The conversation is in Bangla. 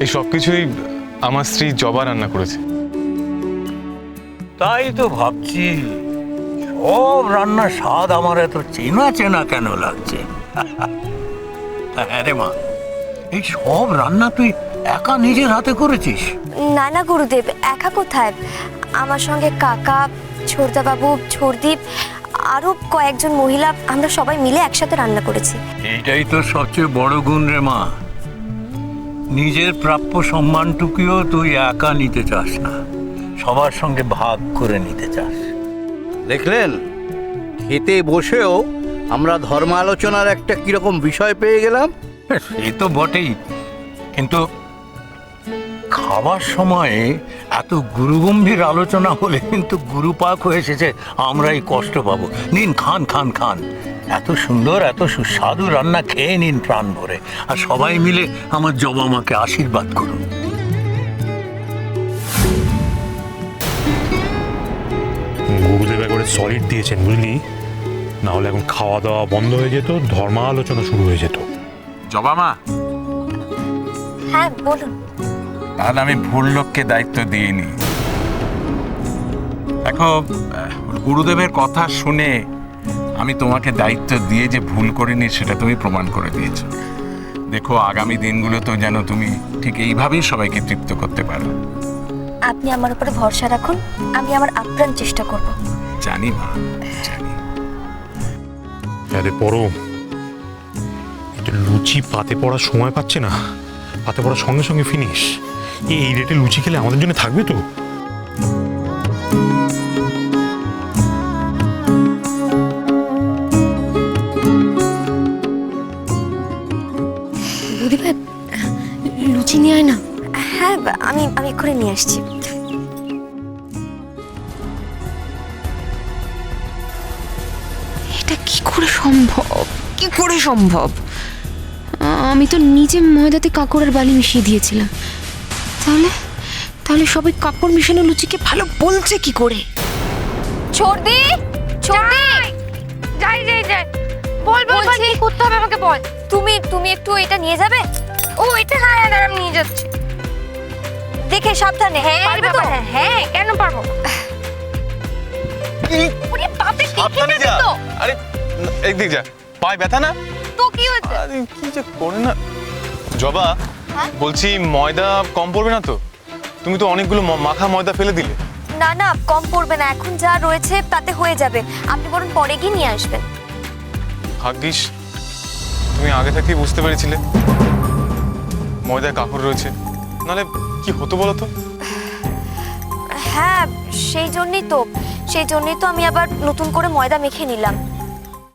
এই সব কিছুই আমার স্ত্রী জবা রান্না করেছে। তাই তো ভাবছি সব রান্নার স্বাদ আমার এত চেনা চেনা কেন লাগছে। হ্যাঁ রে মা, এই সব রান্না তুই একা নিজের হাতে করেছিস? না না গুরুদেব, একা কোথায়, আমার সঙ্গে কাকা, ছোটদাবাবু, ছোটদীপ, আরো কয়েকজন মহিলা, আমরা সবাই মিলে একসাথে রান্না করেছি। এইটাই তো সবচেয়ে বড় গুণ রে মা। নিজের প্রাপ্য সম্মানটুকুও তুই একা নিতে চাস না, সবার সঙ্গে ভাগ করে নিতে চাস। দেখলেন, খেতে বসেও আমরা ধর্ম আলোচনার একটা কিরকম বিষয় পেয়ে গেলাম। সে তো বটেই, কিন্তু খাবার সময়ে এত গুরুগম্ভীর আলোচনা হলে কিন্তু গুরুপাক হয়ে এসেছে, আমরাই কষ্ট পাবো। নিন, খান খান খান, এত সুন্দর এত সুস্বাদু রান্না খেয়ে নিন প্রাণ ভরে, আর সবাই মিলে আমার জবা মাকে আশীর্বাদ করুন। গুরুদেব একবারে সলিড দিয়েছেন বুঝলি, না হলে এখন খাওয়া দাওয়া বন্ধ হয়ে যেত, ধর্মালোচনা শুরু হয়ে যেত। জবা মা, হ্যাঁ বলুন। তাহলে আমি ভুল লোককে দায়িত্ব দিইনি। দেখো, গুরুদেবের কথা শুনে আমি তোমাকে দায়িত্ব দিয়ে যে ভুল করিনি সেটা তুমি প্রমাণ করে দিয়েছো। দেখো, আগামী দিনগুলো তো যেন তুমি ঠিক এইভাবেই সবাইকে তৃপ্ত করতে পারো। আপনি আমার উপরে ভরসা রাখুন, আমি আমার আপ্রাণ চেষ্টা করব। জানি মা, জানি। আরে পরম, এটা লুচি পাতে পড়ার সময় পাচ্ছে না, পাতে পড়ার সঙ্গে সঙ্গে ফিনিশ। এই রেটে লুচি খেলে আমাদের জন্য থাকবে তো? বুঝবে, লুচি নিয়ে আয় না। হ্যাঁ, আমি আমি এক্ষুনি নিয়ে আসছি। এটা কি করে সম্ভব, কি করে সম্ভব? আমি তো নিজে ময়দাতে কাকড়ের বালি মিশিয়ে দিয়েছিলাম। তাহলে তাহলে সবাই কাকড় মিশানো লুচিকে ভালো বলছে কি করে? ছোটদি, ছোটদি, যাই যাই যাই, বল বল বল, কি করতে হবে আমাকে বল। তুমি একটু এটা নিয়ে যাবে? ও এটা, হ্যাঁ হ্যাঁ দাঁড়া, আমি নিয়ে যাচ্ছি। দেখে সাবধানে। হ্যাঁ পারবে তো? বাবা, হ্যাঁ হ্যাঁ, কেন পারবো না। ওরে বাপরে, দেখে নিবি তো? আরে একদিক যা, পায়ে ব্যথা না? তো কি হয়েছে? আরে কি যে করে না। জবা, হ্যাঁ? বলছি ময়দা কম পড়বে না তো? তুমি তো অনেকগুলো মাখা ময়দা ফেলে দিলে। না না, কম পড়বে না, এখন যা রয়েছে তাতে হয়ে যাবে। আপনি বরং পরে গিয়ে নিয়ে আসবেন। ভাগ্যিস তুমি আগে থেকেই বুঝতে পেরেছিলে ময়দায় কাকড় রয়েছে, নাহলে কি হতো বলো তো? হ্যাঁ, সেই জন্যই তো আমি আবার নতুন করে ময়দা মেখে নিলাম।